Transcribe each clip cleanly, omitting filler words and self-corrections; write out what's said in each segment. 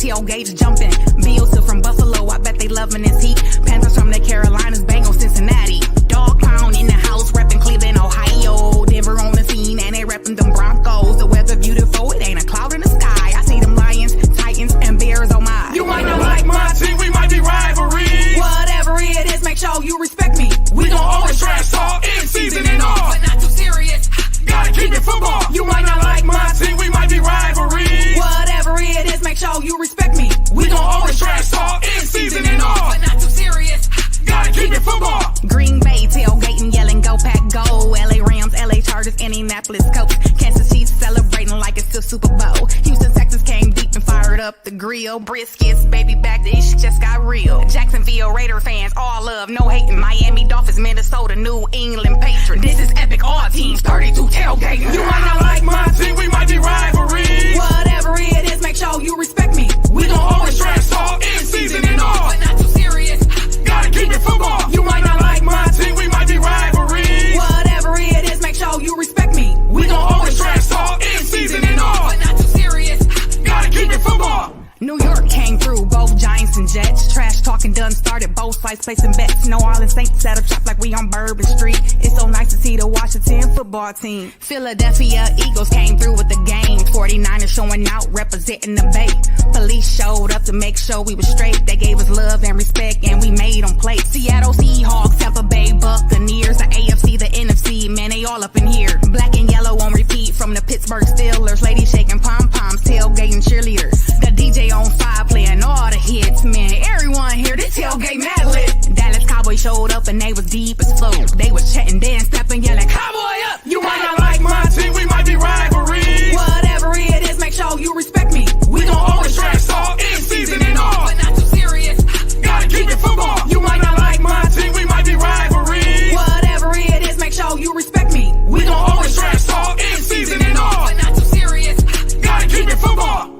Tailgate jumping. Bills to from Buffalo, I bet they loving this heat. Panthers from the Carolinas, Bengals, Cincinnati. Dog pound in the house, repping Cleveland, Ohio. Denver on the scene, and they repping them Broncos. The weather beautiful, it ain't a cloud in the sky. I see them Lions, Titans, and Bears on my. You might not like my team, we might be rivalry. Whatever it is, make sure you respect me. We gon' always trash talk in season and off, but not too serious. Gotta keep it football. You might not like my team, we might be rivalry. Whatever it is, make sure you respect me. We gon' always trash talk in season and off, but not too serious. Gotta keep it football. Green Bay tailgating, yelling go pack go. LA Rams, LA Chargers, Indianapolis Colts. Kansas City celebrating like it's still Super Bowl. Houston, Texas came deep and fired up the grill. Briskets, baby back, this shit just got real. Jacksonville Raider fans, all love, no hating. Miami Dolphins, Minnesota, New England Patriots. This is epic, all teams 32 tailgating. You might not like my team, we might be rivalry. Whatever it is, make sure you respect me. We gon' always trash talk in season and off, but not too serious. Gotta keep it football. You might not like my team, we might be rivalry. Whatever it is, make sure you respect me. We gon' always trash talk in season and off, but not too serious. Gotta keep it football. New York came through, both Giants and Jets. Trash talking done started, both sides placing bets. New Orleans Saints set up shop like we on Bourbon Street. It's so nice to see the Washington football team. Philadelphia Eagles came through with the game. 49ers showing out, representing the Bay. Police showed up to make sure we was straight. They gave us love and respect, and we made them play. Seattle Seahawks, Tampa Bay Buccaneers, the AFC, the NFC, man, they all up in here. Black and yellow on repeat from the Pittsburgh Steelers. Ladies shaking pom-poms, tailgating cheerleaders. The DJ on fire playing all the hits, man. Everyone here, this tailgate mad lit. Dallas Cowboys showed up and they was deep as flow. They was chatting, dance, stepping, yelling, Cowboy up! You might not like my team, we might be rivalry. Whatever it is, make sure you respect me. We gon' always trash talk in season and off, but not too serious. Gotta keep it football. You might not like my team, we might be rivalry. Whatever it is, make sure you respect me. We gon' always trash talk in season and off, but not too serious. Gotta keep it football.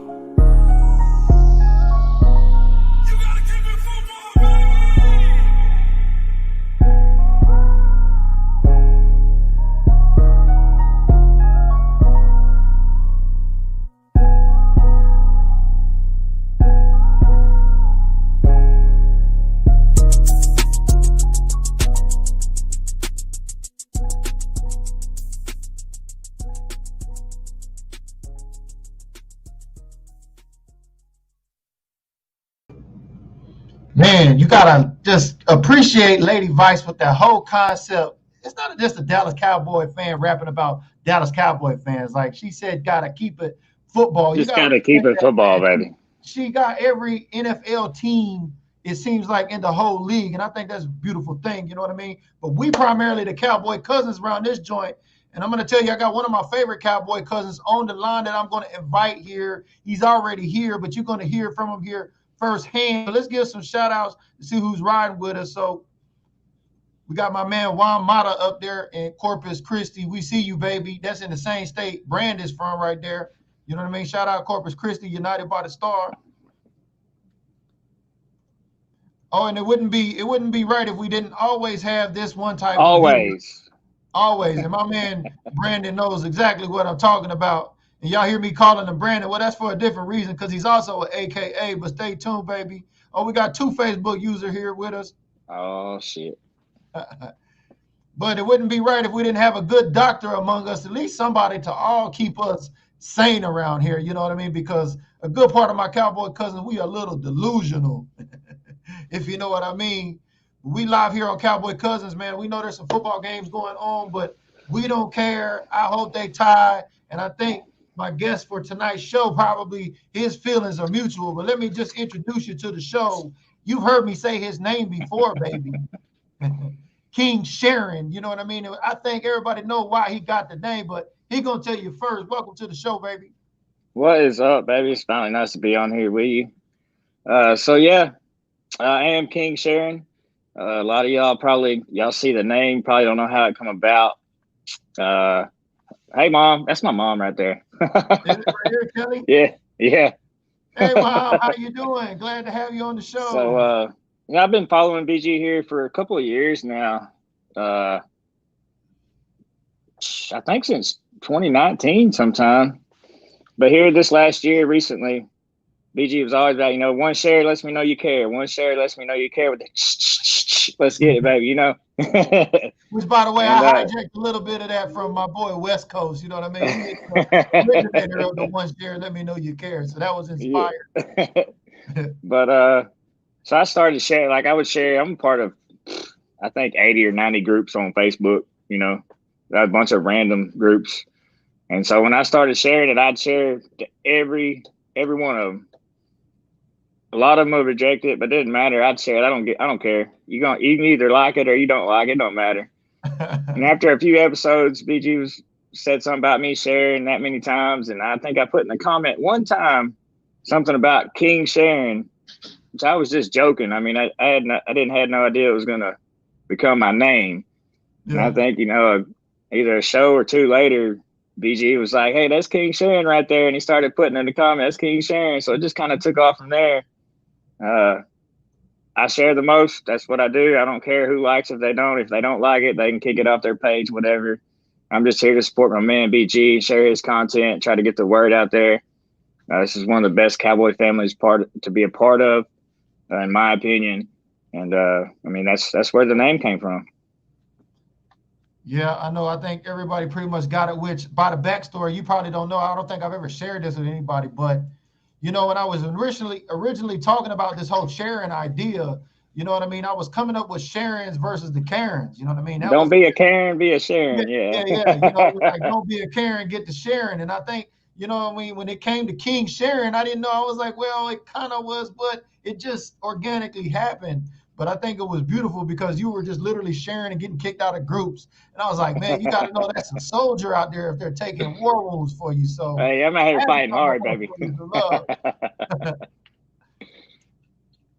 Man, you gotta just appreciate Lady Vice with that whole concept. It's not just a Dallas Cowboy fan rapping about Dallas Cowboy fans. Like she said, gotta keep it football. Just gotta keep it football, baby. She got every NFL team, it seems like, in the whole league, and I think that's a beautiful thing, you know what I mean? But we primarily the Cowboy cousins around this joint, and I'm gonna tell you, I got one of my favorite Cowboy cousins on the line that I'm gonna invite here. He's already here, but you're gonna hear from him here firsthand. Let's give some shout outs to see who's riding with us. So we got my man Juan Mata up there in Corpus Christi. We see you, baby. That's in the same state Brandon's from right there. You know what I mean? Shout out Corpus Christi, United by the Star. Oh, and it wouldn't be right if we didn't always have this one type always. Always. And my man Brandon knows exactly what I'm talking about. And y'all hear me calling him Brandon. Well, that's for a different reason because he's also an AKA, but stay tuned, baby. Oh, we got 2 Facebook users here with us. Oh, shit. But it wouldn't be right if we didn't have a good doctor among us, at least somebody to all keep us sane around here, you know what I mean? Because a good part of my Cowboy cousins, we are a little delusional, if you know what I mean. We live here on Cowboy Cousins, man. We know there's some football games going on, but we don't care. I hope they tie, and I think my guest for tonight's show, probably his feelings are mutual, but let me just introduce you to the show. You've heard me say his name before, baby. King Sharin, you know what I mean? I think everybody know why he got the name, but he gonna tell you first. Welcome to the show, baby. What is up, baby? It's finally nice to be on here with you. So yeah, I am King Sharin. A lot of y'all see the name, probably don't know how it come about. Hey, Mom. That's my mom right there. Is it right here, Kelly? Yeah. Yeah. Hey, Mom, how you doing? Glad to have you on the So, show. yeah, I've been following BG here for a couple of years now. Uh, I think since 2019 sometime. But here this last year, recently, BG was always about, one share lets me know you care. One share lets me know you care. With the let's get it, baby. Which, by the way, And I hijacked a little bit of that from my boy West Coast. You know what I mean? He is the originator of the one share. Let me know you care. So that was yeah. inspired. But so I started sharing. Like I would share. I'm part of, I think 80 or 90 groups on Facebook. A bunch of random groups. And so when I started sharing it, I'd share to every one of them. A lot of them would reject it, but it didn't matter. I'd share it. I don't care. You can either like it or you don't like it. It don't matter. And after a few episodes, BG said something about me sharing that many times, and I think I put in the comment one time something about King Sharin, which I was just joking. I mean, I didn't have no idea it was gonna become my name. And I Yeah. think either a show or two later, BG was like, "Hey, that's King Sharin right there," and he started putting in the comment, "That's King Sharin." So it just kind of took off from there. I share the most. That's what I do. I don't care who likes it. If they don't. If they don't like it, they can kick it off their page, whatever. I'm just here to support my man BG, share his content, try to get the word out there. This is one of the best Cowboy families to be a part of, in my opinion. And I mean, that's where the name came from. Yeah, I know. I think everybody pretty much got it, which by the backstory, you probably don't know. I don't think I've ever shared this with anybody, but when I was originally talking about this whole sharing idea, you know what I mean? I was coming up with Sharins versus the Karens. You know what I mean? That Don't was be a Karen, be a yeah, Sharon. Yeah. yeah. Like don't be a Karen, get the Sharon. And I think, what I mean, when it came to King Sharon, I didn't know. I was like, well, it kind of was, but it just organically happened. But I think it was beautiful because you were just literally sharing and getting kicked out of groups. And I was like, man, you got to know that's a soldier out there if they're taking war wounds for you. So Hey, I'm out I here had to fighting come up hard, with baby. the love.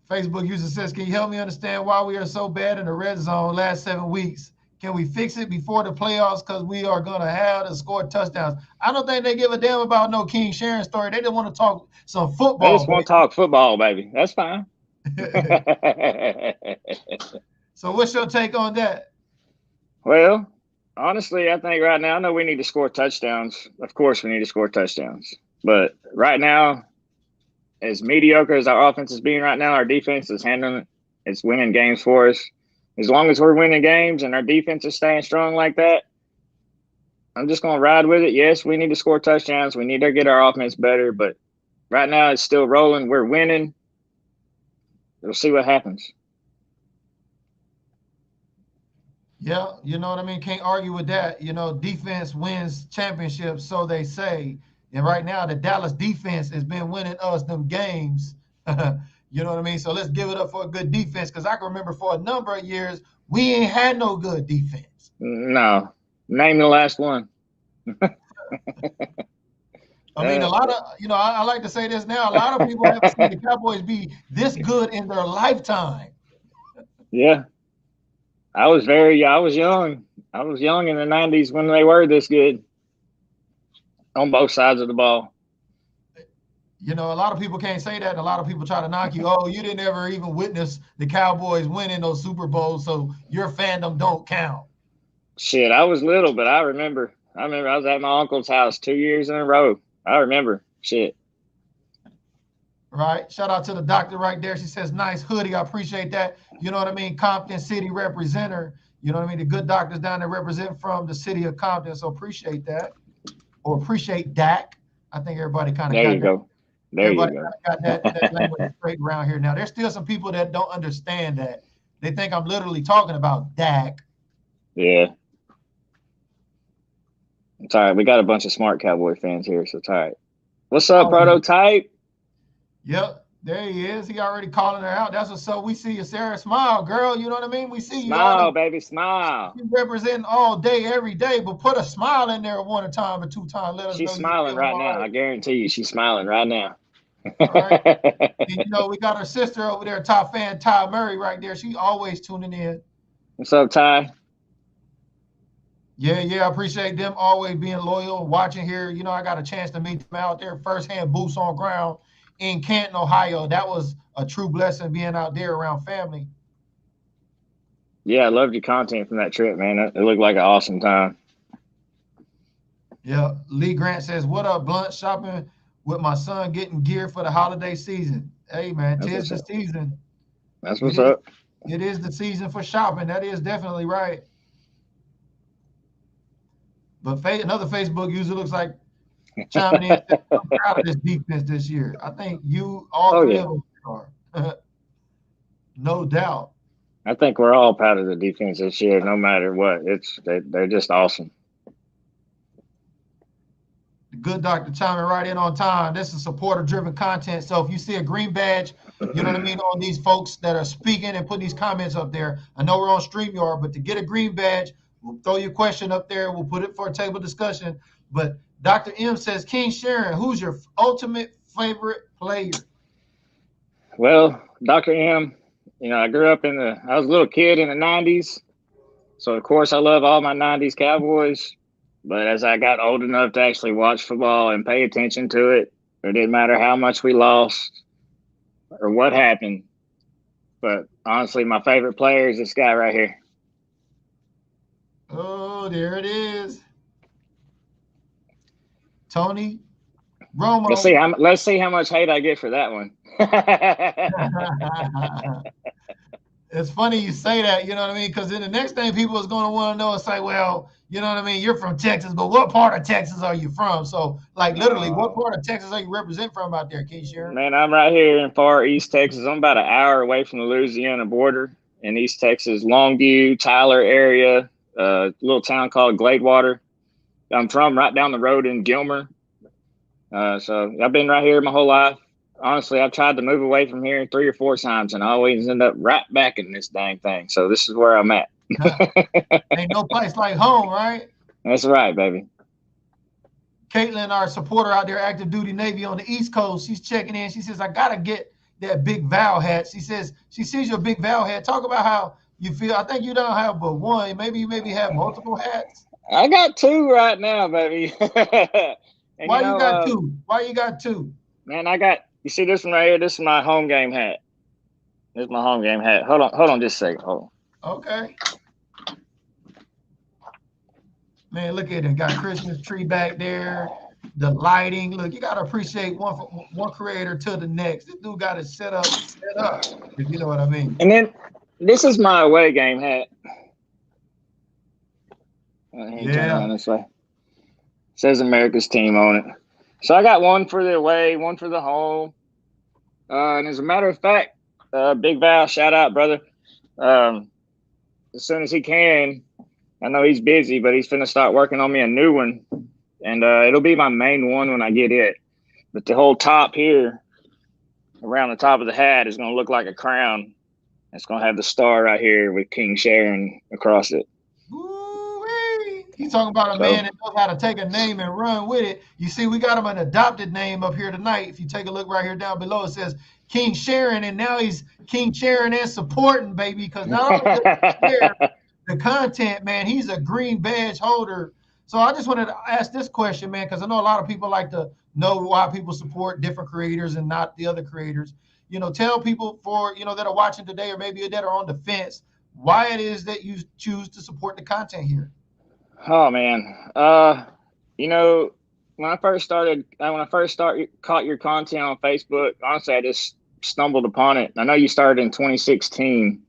Facebook user says, can you help me understand why we are so bad in the red zone last 7 weeks? Can we fix it before the playoffs? Because we are going to have to score touchdowns. I don't think they give a damn about no King Sharon story. They just want to talk some I football, just want to talk football, baby. That's fine. baby. So what's your take on that? Well, honestly, I think right now, I know we need to score touchdowns. Of course, we need to score touchdowns. But right now, as mediocre as our offense is being right now, our defense is handling it. It's winning games for us. As long as we're winning games and our defense is staying strong like that, I'm just going to ride with it. Yes, we need to score touchdowns. We need to get our offense better. But right now, it's still rolling. We're winning. We'll see what happens. Yeah, you know what I mean? Can't argue with that. Defense wins championships, so they say. And right now, the Dallas defense has been winning us them games. You know what I mean? So let's give it up for a good defense because I can remember for a number of years, we ain't had no good defense. No. Name the last one. I mean, a lot of, I like to say this now, a lot of people haven't seen the Cowboys be this good in their lifetime. Yeah. I was young. I was young in the 90s when they were this good on both sides of the ball. A lot of people can't say that. And a lot of people try to knock you. Oh, you didn't ever even witness the Cowboys winning those Super Bowls, so your fandom don't count. Shit, I was little, but I remember I was at my uncle's house 2 years in a row. I remember. Shit. Right. Shout out to the doctor right there. She says, nice hoodie. I appreciate that. You know what I mean? Compton City representative. You know what I mean? The good doctors down there represent from the city of Compton. So appreciate that. Or appreciate Dak. I think everybody kind of There got you that. go. There you go. Got that language straight around here. Now, there's still some people that don't understand that. They think I'm literally talking about Dak. Yeah. It's all right. We got a bunch of smart Cowboy fans here, so it's all right. What's up, Prototype? Yep, there he is. He already calling her out. That's what's up. We see you, Sarah. Smile, girl. You know what I mean? We see you. Smile, baby, smile. You representing all day, every day, but put a smile in there one time or two times. Let us know She's smiling right now. I guarantee you, she's smiling right now. All right. And, we got our sister over there, top fan Ty Murray, right there. She always tuning in. What's up, Ty? Yeah, I appreciate them always being loyal, watching here. You know, I got a chance to meet them out there firsthand, boots on ground in Canton, Ohio. That was a true blessing being out there around family. Yeah, I loved your content from that trip, man. It looked like an awesome time. Yeah, Lee Grant says, "What up, Blunt? Shopping with my son, getting gear for the holiday season." Hey, man, That's tis what's the up. season. That's It what's is. up. It is the season for shopping. That is definitely right. But another Facebook user looks like chiming in. Says, I'm proud of this defense this year. I think all Oh three yeah, of us are, no doubt. I think we're all proud of the defense this year, no matter what. They're just awesome. The good doctor chiming right in on time. This is supporter-driven content. So if you see a green badge, you know what I mean, on these folks that are speaking and putting these comments up there. I know we're on StreamYard, but to get a green badge, we'll throw your question up there. We'll put it for a table discussion. But Dr. M says, King Sharin, who's your ultimate favorite player? Well, Dr. M, I grew up I was a little kid in the 90s. So, of course, I love all my 90s Cowboys. But as I got old enough to actually watch football and pay attention to it, it didn't matter how much we lost or what happened. But honestly, my favorite player is this guy right here. Oh, there it is. Tony Romo. Let's see how much hate I get for that one. It's funny you say that, you know what I mean? Because then the next thing people is going to want to know is say, well, you know what I mean? You're from Texas, but what part of Texas are you from? So, like, literally, what part of Texas are you represent from out there, Keisha? Man, I'm right here in far East Texas. I'm about an hour away from the Louisiana border in East Texas, Longview, Tyler area, a little town called Gladewater. I'm from right down the road in Gilmer. So I've been right here my whole life. Honestly, I've tried to move away from here 3 or 4 times, and I always end up right back in this dang thing. So this is where I'm at. Ain't no place like home, right? That's right, baby. Caitlin, our supporter out there, active duty Navy on the East Coast, she's checking in. She says, I got to get that big Val hat. She says, she sees your big Val hat. Talk about how you feel. I think you don't have but one. Maybe you have multiple hats. I got 2 right now, baby. And Why you got 2? Why you got 2? Man, you see this one right here? This is my home game hat. This is my home game hat. Hold on just a second. Hold on. Okay. Man, look at it. Got Christmas tree back there. The lighting. Look, you got to appreciate one creator to the next. This dude got it set up, if you know what I mean. And then this is my away game hat. Yeah. This way. It says America's team on it. So I got one for the away, one for the home. And as a matter of fact, Big Val, shout out, brother. As soon as he can, I know he's busy, but he's finna start working on me a new one. And it'll be my main one when I get it. But the whole top here, around the top of the hat, is going to look like a crown. It's going to have the star right here with King Sharin across it. He's talking about a man that knows how to take a name and run with it. You see, we got him an adopted name up here tonight. If you take a look right here down below, it says King Sharin, and now he's King Sharin and supporting, baby, because not only does he share the content, man, he's a green badge holder. So I just wanted to ask this question, man, because I know a lot of people like to know why people support different creators and not the other creators. You know, tell people that are watching today or maybe that are on the fence, why it is that you choose to support the content here. Oh man, when I first caught your content on Facebook, honestly, I just stumbled upon it. I know you started in 2016.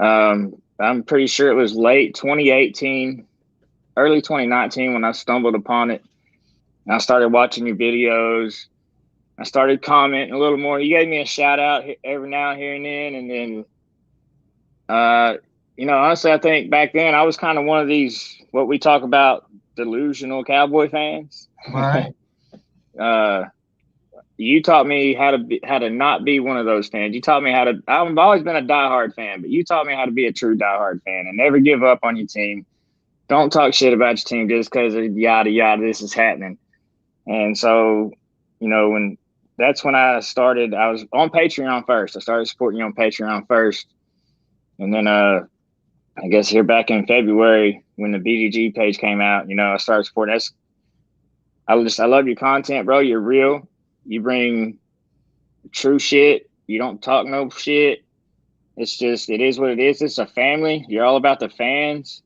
I'm pretty sure it was late 2018, early 2019 when I stumbled upon it. And I started watching your videos. I started commenting a little more. You gave me a shout out every now here and then, and then, honestly, I think back then I was kind of one of these, what we talk about, delusional Cowboy fans. Right. You taught me how to not be one of those fans. You taught me I've always been a diehard fan, but you taught me how to be a true diehard fan and never give up on your team. Don't talk shit about your team just because of yada, yada, this is happening. And so, that's when I started. I was on Patreon first. I started supporting you on Patreon first. And then, I guess here back in February, when the BDG page came out, I started supporting. I love your content, bro. You're real. You bring true shit. You don't talk no shit. It is what it is. It's a family. You're all about the fans.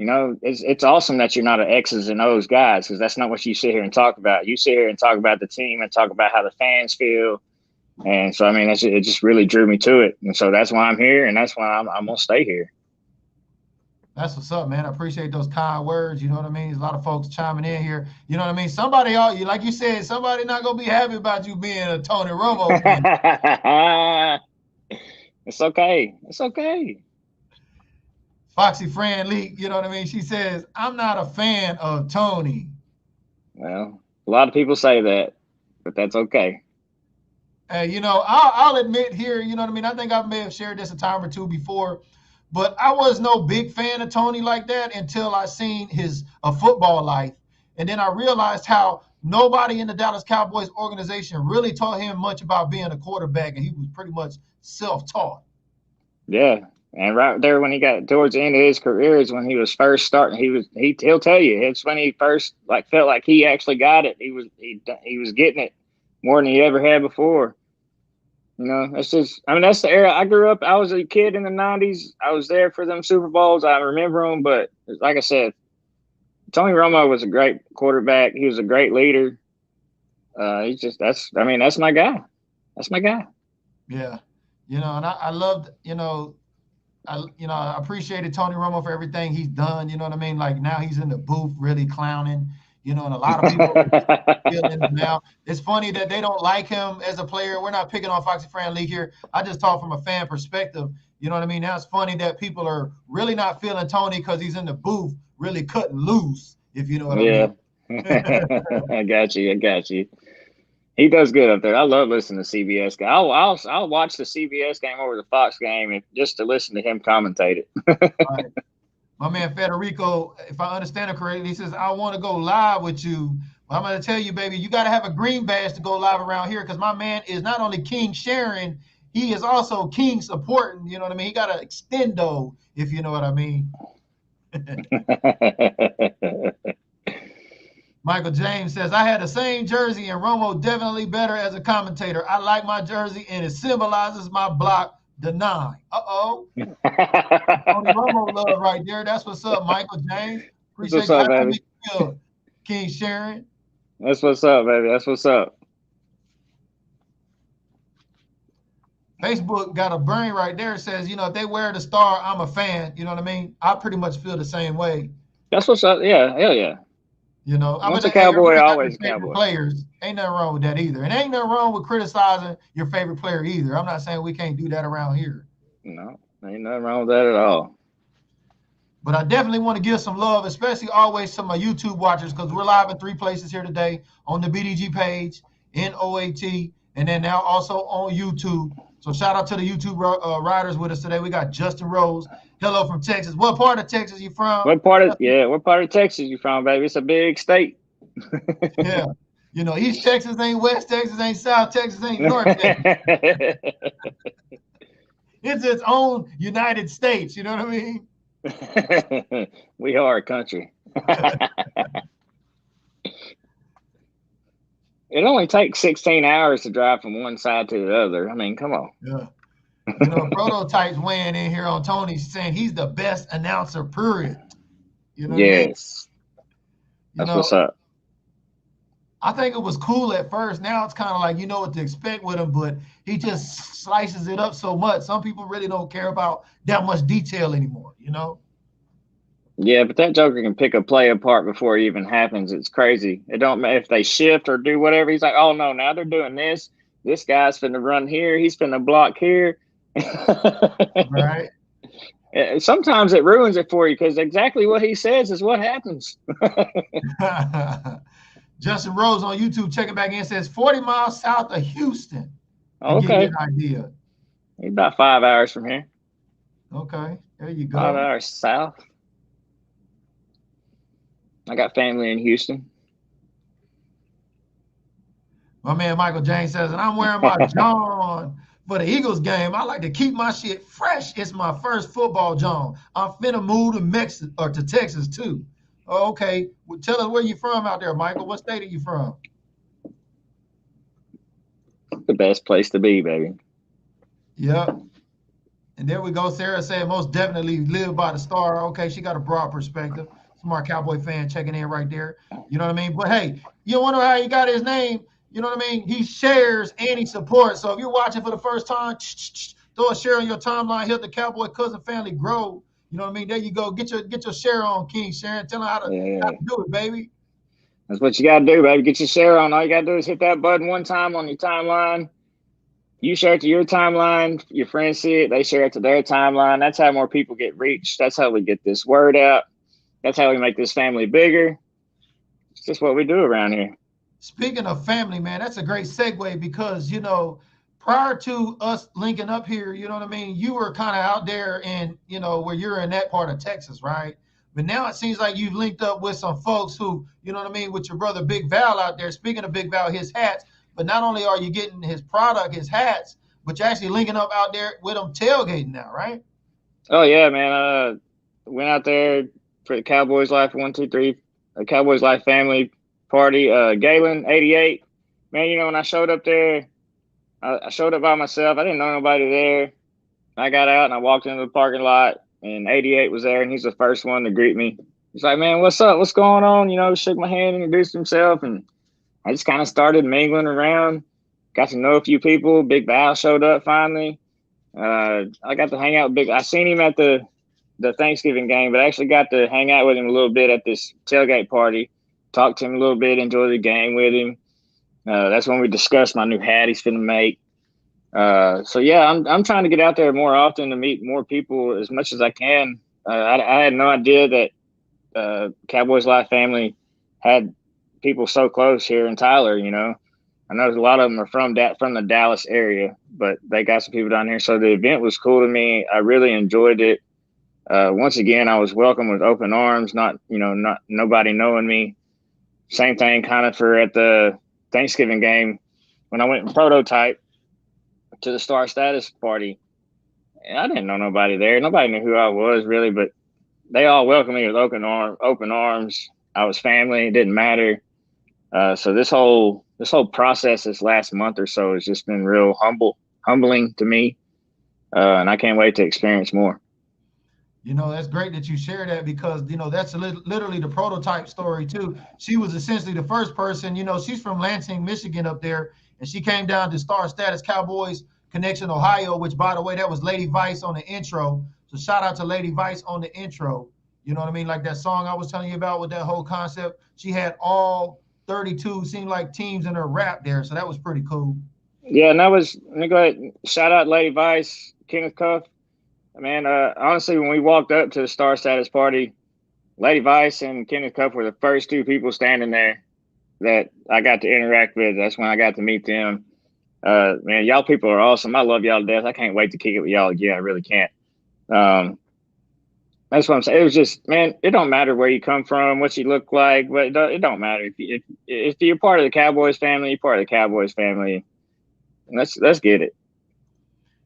It's awesome that you're not an X's and O's guys, because that's not what you sit here and talk about. You sit here and talk about the team and talk about how the fans feel. And so, I mean, it just really drew me to it. And so that's why I'm here, and that's why I'm going to stay here. That's what's up, man. I appreciate those kind words. You know what I mean? There's a lot of folks chiming in here. You know what I mean? Somebody, like you said, somebody not going to be happy about you being a Tony Romo fan. It's okay. It's okay. Foxy Fran Lee, you know what I mean? She says, I'm not a fan of Tony. Well, a lot of people say that, but that's okay. I'll admit here, you know what I mean? I think I may have shared this a time or two before, but I was no big fan of Tony like that until I seen his football life. And then I realized how nobody in the Dallas Cowboys organization really taught him much about being a quarterback, and he was pretty much self-taught. Yeah. And right there when he got towards the end of his career is when he was first starting. He'll tell you it's when he first felt like he actually got it. He was getting it more than he ever had before. That's the era I grew up. I was a kid in the 90s. I was there for them Super Bowls. I remember them, but like I said, Tony Romo was a great quarterback. He was a great leader. That's my guy. That's my guy. Yeah. And I loved, I appreciated Tony Romo for everything he's done. You know what I mean? Like now he's in the booth really clowning, and a lot of people feeling him now. It's funny that they don't like him as a player. We're not picking on Foxy Fran League here. I just talk from a fan perspective. You know what I mean? Now it's funny that people are really not feeling Tony because he's in the booth really cutting loose, if you know what I mean. I got you. He does good up there. I love listening to CBS. I'll watch the CBS game over the Fox game just to listen to him commentate it. Right. My man Federico, if I understand it correctly, he says, I want to go live with you. Well, I'm going to tell you, baby, you got to have a green badge to go live around here because my man is not only King Sharin, he is also King supporting. You know what I mean? He got an extendo, if you know what I mean. Michael James says, I had the same jersey and Romo definitely better as a commentator. I like my jersey and it symbolizes my block, the 9. Uh-oh. Tony Romo love right there. That's what's up, Michael James. Appreciate you, King Sharin. That's what's up, baby. That's what's up. Facebook got a brain right there. It says, if they wear the star, I'm a fan. You know what I mean? I pretty much feel the same way. That's what's up. Yeah, hell yeah. Once a Cowboy, always a Cowboy. Players, ain't nothing wrong with that either. And ain't nothing wrong with criticizing your favorite player either. I'm not saying we can't do that around here. No, ain't nothing wrong with that at all. But I definitely want to give some love, especially always to my YouTube watchers, because we're live in 3 places here today on the BDG page, in OAT, and then now also on YouTube. So shout out to the YouTube riders with us today. We got Justin Rose. Hello from Texas. What part of Texas you from? What part of Texas you from, baby? It's a big state. Yeah. East Texas ain't West Texas, ain't South Texas, ain't North Texas. It's its own United States. You know what I mean? We are a country. It only takes 16 hours to drive from one side to the other. I mean, come on. Yeah. Prototypes weighing in here on Tony saying he's the best announcer, period. Yes. That's what's up. I think it was cool at first. Now it's kind of like, you know what to expect with him, but he just slices it up so much. Some people really don't care about that much detail anymore, Yeah, but that joker can pick a play apart before it even happens. It's crazy. It don't matter if they shift or do whatever. He's like, oh, no, now they're doing this. This guy's finna run here. He's finna block here. Right. Sometimes it ruins it for you because exactly what he says is what happens. Justin Rose on YouTube checking back in says 40 miles south of Houston. Okay. Give you an idea. He's about 5 hours from here. Okay. There you go. 5 hours south. I got family in Houston. My man Michael James says, and I'm wearing my John for the Eagles game, I like to keep my shit fresh. It's my first football, John. I'm finna move to Texas too. Oh, okay. Well, tell us where you from out there, Michael. What state are you from? The best place to be, baby. Yep. And there we go. Sarah said most definitely live by the star. Okay, she got a broad perspective. Smart Cowboy fan checking in right there. You know what I mean? But hey, you wonder how he got his name? You know what I mean? He shares and he supports. So if you're watching for the first time, throw a share on your timeline. Help the Cowboy cousin family grow. You know what I mean? There you go. Get your share on, King Sharin. Tell him how to do it, baby. That's what you got to do, baby. Get your share on. All you got to do is hit that button one time on your timeline. You share it to your timeline. Your friends see it. They share it to their timeline. That's how more people get reached. That's how we get this word out. That's how we make this family bigger. It's just what we do around here. Speaking of family, man, that's a great segue because, you know, prior to us linking up here, you know what I mean? You were kind of out there in, you know, where you're in that part of Texas, right? But now it seems like you've linked up with some folks who, you know what I mean, with your brother Big Val out there. Speaking of Big Val, his hats. But not only are you getting his product, his hats, but you're actually linking up out there with him tailgating now, right? Oh, yeah, man. Went out there for the Cowboys Life 123, a Cowboys Life family party. Galen, 88. Man, you know, when I showed up there, I showed up by myself. I didn't know nobody there. I got out and I walked into the parking lot, and 88 was there, and he's the first one to greet me. He's like, man, what's up? What's going on? You know, shook my hand, introduced himself, and I just kind of started mingling around, got to know a few people. Big Val showed up finally. I got to hang out with Big. I seen him at the Thanksgiving game, but I actually got to hang out with him a little bit at this tailgate party, talk to him a little bit, enjoy the game with him. That's when we discussed my new hat he's finna make. So yeah, I'm trying to get out there more often to meet more people as much as I can. I had no idea that Cowboys Life family had people so close here in Tyler. You know, I know a lot of them are from the Dallas area, but they got some people down here. So the event was cool to me. I really enjoyed it. Once again, I was welcomed with open arms. Not nobody knowing me. Same thing kind of for at the Thanksgiving game when I went and prototype to the Star Status party. And I didn't know nobody there. Nobody knew who I was really, but they all welcomed me with open arms. I was family. It didn't matter. So this whole process this last month or so has just been real humbling to me. And I can't wait to experience more. You know, that's great that you share that because, you know, that's literally the prototype story too. She was essentially the first person, you know, she's from Lansing, Michigan up there, and she came down to Star Status Cowboys Connection, Ohio, which, by the way, that was Lady Vice on the intro. So shout out to Lady Vice on the intro. You know what I mean? Like that song I was telling you about with that whole concept. She had all 32, seemed like teams in her rap there. So that was pretty cool. Yeah, and that was, let me go ahead and shout out Lady Vice, Kenneth Cuff. Man, honestly, when we walked up to the Star Status party, Lady Vice and Kenneth Cuff were the first two people standing there that I got to interact with. That's when I got to meet them. Man, y'all people are awesome. I love y'all to death. I can't wait to kick it with y'all again. I really can't. That's what I'm saying. It was just, man, it don't matter where you come from, what you look like, but it don't matter. If you're part of the Cowboys family, you're part of the Cowboys family. Let's get it.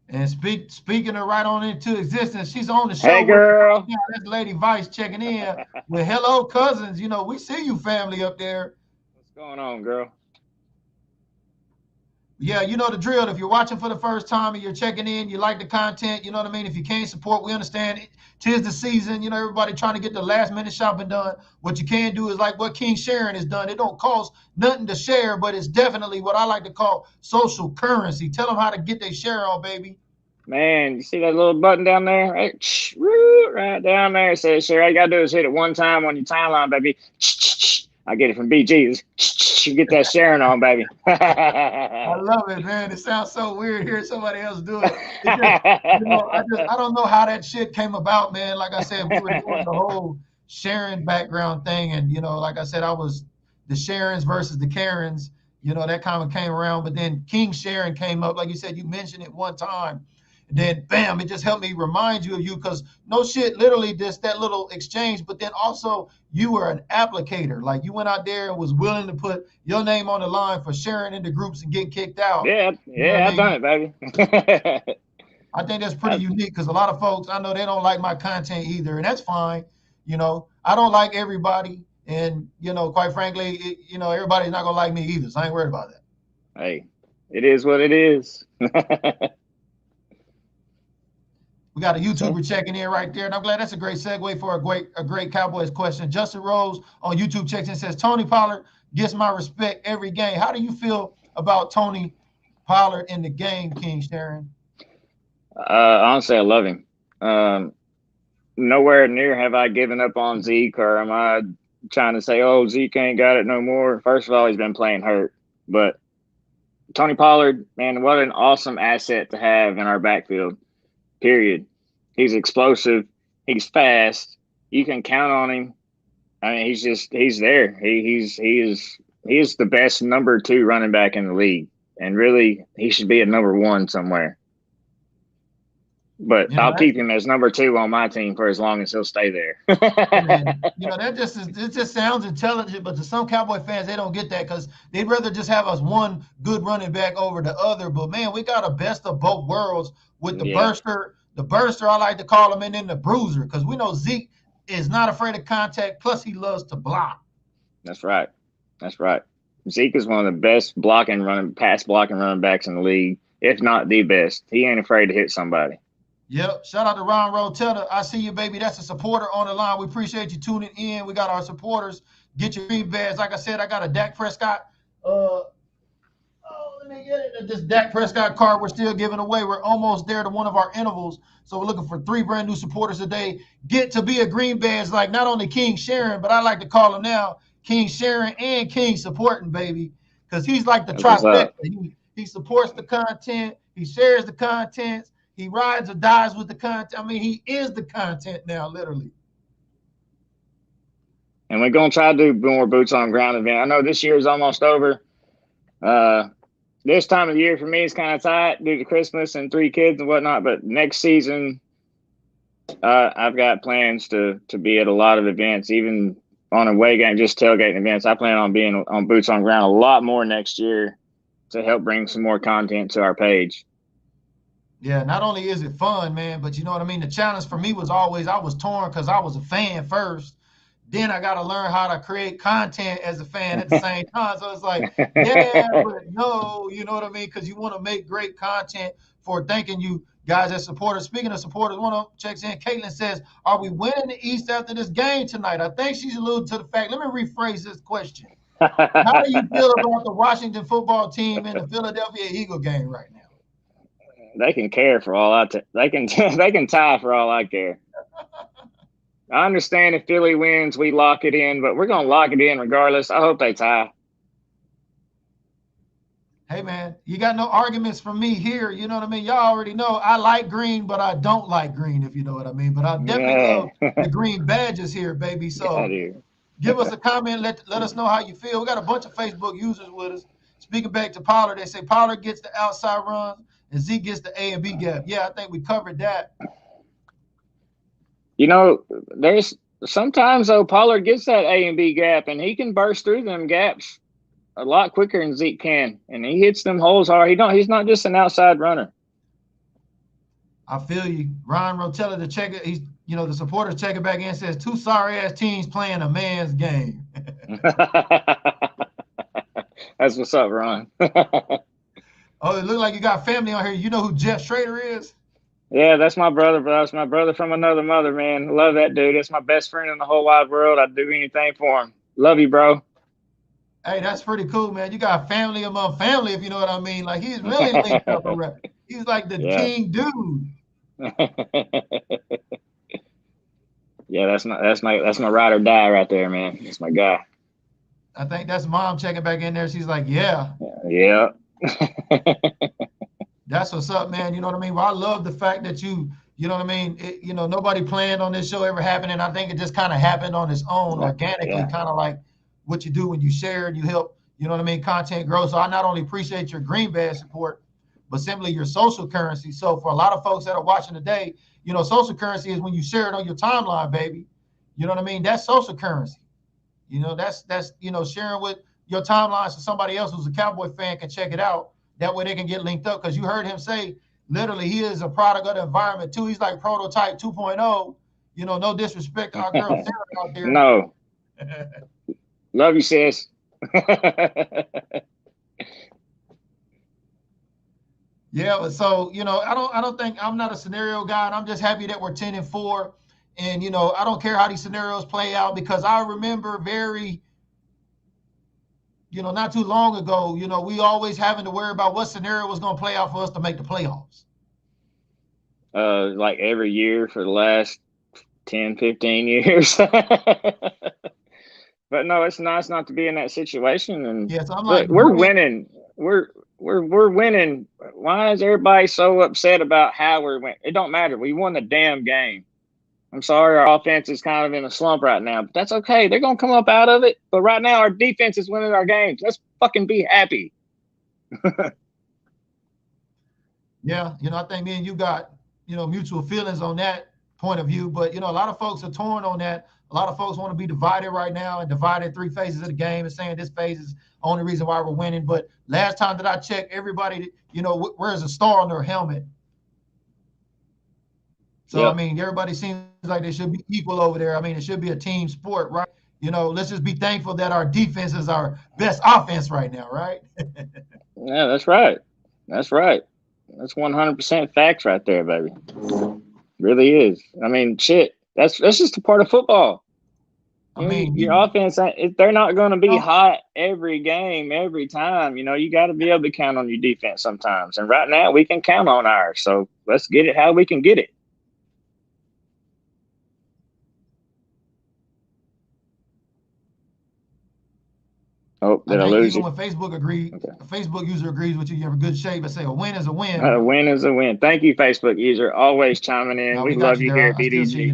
And speaking of right on into existence, she's on the show. Hey, girl. Yeah, that's Lady Vice checking in with hello, cousins. You know, we see you family up there. What's going on, girl? Yeah, you know the drill. If you're watching for the first time and you're checking in, you like the content, you know what I mean? If you can't support, we understand it. 'Tis the season. You know, everybody trying to get the last minute shopping done. What you can do is like what King Sharin has done. It don't cost nothing to share, but it's definitely what I like to call social currency. Tell them how to get their share on, baby. Man, you see that little button down there? Right down there. It says share. All you got to do is hit it one time on your timeline, baby. I get it from BG. You get that sharing on, baby. I love it, man. It sounds so weird hearing somebody else do it. You know, I don't know how that shit came about, man. Like I said, we were doing the whole Sharin background thing, and you know, like I said, I was the Sharins versus the Karens. You know, that kind of came around, but then King Sharin came up, like you said, you mentioned it one time. then bam, it just helped me remind you of you, because no shit, literally just that little exchange. But then also you were an applicator. Like you went out there and was willing to put your name on the line for sharing into groups and getting kicked out. Yeah, I've done it, baby. I think that's pretty unique, because a lot of folks, I know they don't like my content either, and that's fine. I don't like everybody, and quite frankly, everybody's not gonna like me either, so I ain't worried about that. Hey, it is what it is. We got a YouTuber checking in right there, and I'm glad that's a great segue for a great Cowboys question. Justin Rose on YouTube checks in, says Tony Pollard gets my respect every game. How do you feel about Tony Pollard in the game, King Sharin? Honestly, I love him. Nowhere near have I given up on Zeke, or am I trying to say, oh, Zeke ain't got it no more. First of all, he's been playing hurt. But Tony Pollard, man, what an awesome asset to have in our backfield, period. He's explosive. He's fast. You can count on him. I mean, he's there. He is the best number 2 running back in the league. And really, he should be at number 1 somewhere. But I'll keep him as number 2 on my team for as long as he'll stay there. It just sounds intelligent, but to some Cowboy fans, they don't get that, because they'd rather just have us one good running back over the other. But man, we got a best of both worlds with the burster, I like to call him, and then the bruiser, because we know Zeke is not afraid of contact. Plus, he loves to block. That's right. Zeke is one of the best pass blocking running backs in the league, if not the best. He ain't afraid to hit somebody. Yep. Shout out to Ron Rotella. I see you, baby. That's a supporter on the line. We appreciate you tuning in. We got our supporters. Get your green badge. Like I said, I got a Dak Prescott. Let me get it. This Dak Prescott card we're still giving away. We're almost there to one of our intervals. So we're looking for 3 brand new supporters today. Get to be a green badge like not only King Sharin, but I like to call him now King Sharin and King Supporting, baby. Because he's like the trifecta. He supports the content. He shares the content. He rides or dies with the content. I mean, he is the content now, literally. And we're going to try to do more boots on ground event. I know this year is almost over. This time of the year for me is kind of tight due to Christmas and 3 kids and whatnot. But next season, I've got plans to be at a lot of events, even on away game, just tailgating events. I plan on being on boots on ground a lot more next year to help bring some more content to our page. Yeah, not only is it fun, man, but you know what I mean? The challenge for me was always, I was torn because I was a fan first. Then I got to learn how to create content as a fan at the same time. So it's like, yeah, but no, you know what I mean? Because you want to make great content for thanking you guys as supporters. Speaking of supporters, one of them checks in. Caitlin says, are we winning the East after this game tonight? I think she's alluded to the fact. Let me rephrase this question. How do you feel about the Washington football team in the Philadelphia Eagle game right now? They can care for all they can tie for all I care. I understand if Philly wins, we lock it in, but we're gonna lock it in regardless. I hope they tie. Hey man, you got no arguments from me here. You know what I mean? Y'all already know I like green, but I don't like green, if you know what I mean. But I definitely love the green badges here, baby. So give us a comment. Let us know how you feel. We got a bunch of Facebook users with us. Speaking back to Pollard, they say Pollard gets the outside runs and Zeke gets the A and B gap. Yeah, I think we covered that. You know, there's sometimes though Pollard gets that A and B gap and he can burst through them gaps a lot quicker than Zeke can, and he hits them holes hard. He's not just an outside runner. I feel you. Ron Rotella, the supporters check it back in and says 2 sorry ass teams playing a man's game. That's what's up, Ron. Oh, it looks like you got family on here. You know who Jeff Schrader is? Yeah, that's my brother, bro. That's my brother from another mother, man. Love that dude. That's my best friend in the whole wide world. I'd do anything for him. Love you, bro. Hey, that's pretty cool, man. You got family among family, if you know what I mean. Like, he's really linked up around. He's like the king dude. Yeah, that's my ride or die right there, man. That's my guy. I think that's mom checking back in there. She's like, yeah. Yeah. That's what's up, man. You know what I mean? Well, I love the fact that you know what I mean? Nobody planned on this show ever happening. I think it just kind of happened on its own, organically, kind of like what you do when you share and you help, you know what I mean, content grow. So I not only appreciate your green badge support, but simply your social currency. So for a lot of folks that are watching today, you know, social currency is when you share it on your timeline, baby. You know what I mean? That's social currency. You know, that's you know, sharing with your timeline so somebody else who's a Cowboy fan can check it out. That way they can get linked up. Because you heard him say, literally, he is a product of the environment too. He's like prototype 2.0. You know, no disrespect to our girl Sharin out there. No. Love you, sis. Yeah, so you know, I don't think, I'm not a scenario guy, and I'm just happy that we're 10-4. And you know, I don't care how these scenarios play out, because I remember you know, not too long ago, you know, we always having to worry about what scenario was going to play out for us to make the playoffs. Like every year for the last 10, 15 years. But no, it's nice not to be in that situation. And yeah, so I'm like, look, we're winning. We're winning. Why is everybody so upset about how we're winning? It don't matter. We won the damn game. I'm sorry, our offense is kind of in a slump right now, but that's okay. They're gonna come up out of it. But right now, our defense is winning our games. Let's fucking be happy. Yeah, you know, I think me and you got, you know, mutual feelings on that point of view. But you know, a lot of folks are torn on that. A lot of folks want to be divided right now and divided 3 phases of the game and saying this phase is the only reason why we're winning. But last time that I checked, everybody, you know, wears a star on their helmet. So, yep. I mean, everybody seems like they should be equal over there. I mean, it should be a team sport, right? You know, let's just be thankful that our defense is our best offense right now, right? Yeah, that's right. That's right. That's 100% facts right there, baby. Really is. I mean, shit. That's just a part of football. I mean, your offense, they're not going to be hot every game, every time. You know, you got to be able to count on your defense sometimes. And right now, we can count on ours. So let's get it how we can get it. Oh, did I lose you? Even when Facebook agreed, okay. A Facebook user agrees with you, you have a good shape. I say a win is a win. A win is a win. Thank you, Facebook user. Always chiming in. No, we love you here at BDG.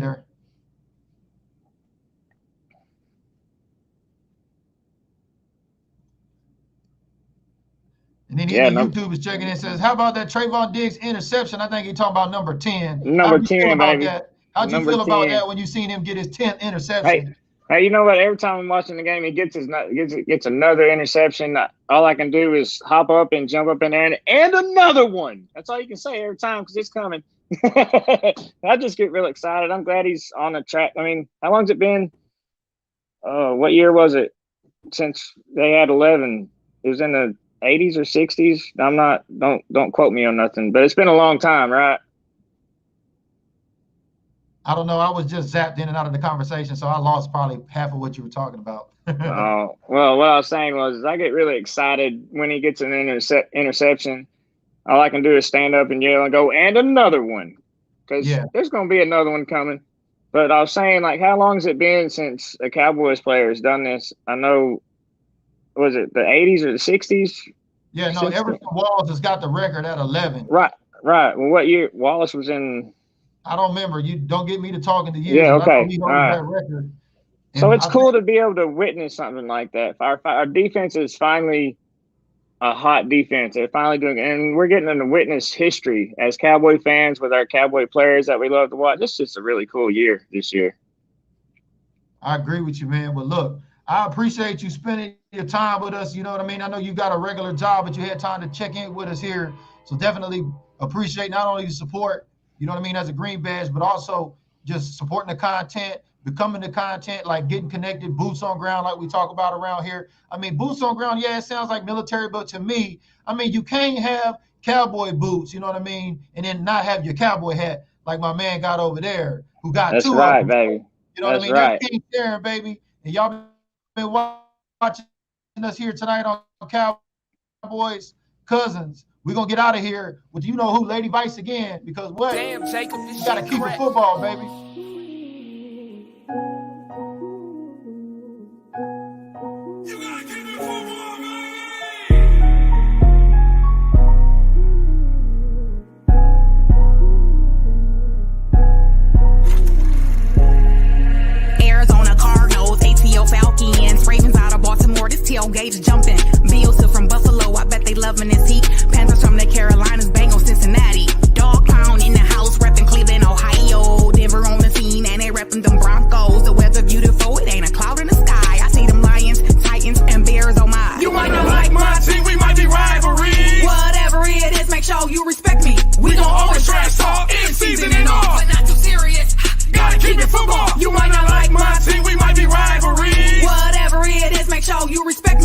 And then even YouTube is checking in and says, how about that Trayvon Diggs interception? I think he's talking about number 10. Number 10, baby. How'd you feel about that when you seen him get his 10th interception? Hey, you know what? Every time I'm watching the game, he gets another interception. All I can do is hop up and jump up in there and another one. That's all you can say every time because it's coming. I just get real excited. I'm glad he's on the track. I mean, how long's it been? What year was it since they had 11? It was in the 80s or 60s. I'm not. Don't quote me on nothing, but it's been a long time, right? I don't know. I was just zapped in and out of the conversation, so I lost probably half of what you were talking about. Oh, well, what I was saying was I get really excited when he gets an interception. All I can do is stand up and yell and go, and another one, because there's going to be another one coming. But I was saying, like, how long has it been since a Cowboys player has done this? I know, was it the 80s or the 60s? Yeah, no, Everson Wallace has got the record at 11. Right. Well, what year? Wallace was in – I don't remember. You don't get me to talking to years. Yeah, okay. All right. That record. So it's cool to be able to witness something like that. Our defense is finally a hot defense. They're finally doing it. And we're getting to witness history as Cowboy fans with our Cowboy players that we love to watch. This is just a really cool year this year. I agree with you, man. But look, I appreciate you spending your time with us. You know what I mean? I know you got a regular job, but you had time to check in with us here. So definitely appreciate not only the support, you know what I mean, as a green badge, but also just supporting the content, becoming the content, like getting connected, boots on ground, like we talk about around here. I mean, boots on ground, yeah, it sounds like military, but to me, I mean, you can't have cowboy boots, you know what I mean, and then not have your cowboy hat like my man got over there, who got That's two right, of them. Baby. You know That's what I mean? Right. That's King Sharin, baby. And y'all been watching us here tonight on Cowboys Cousins. We're going to get out of here with you know who, Lady Vice again, because what? Damn, Jacob, this you got to keep crap. it football, baby. You got to keep it football, baby. Arizona Cardinals, ATO Falcons, Ravens out of Baltimore, this tailgate's jumping. Bills from Buffalo, I bet they loving this heat. Panthers from the Carolinas, You might not like my team, we might be rivalries. Whatever it is, make sure you respect me. We gon' always trash talk in season and off. But not too serious. Gotta keep it football. You might not like my team, we might be rivalries. Whatever it is, make sure you respect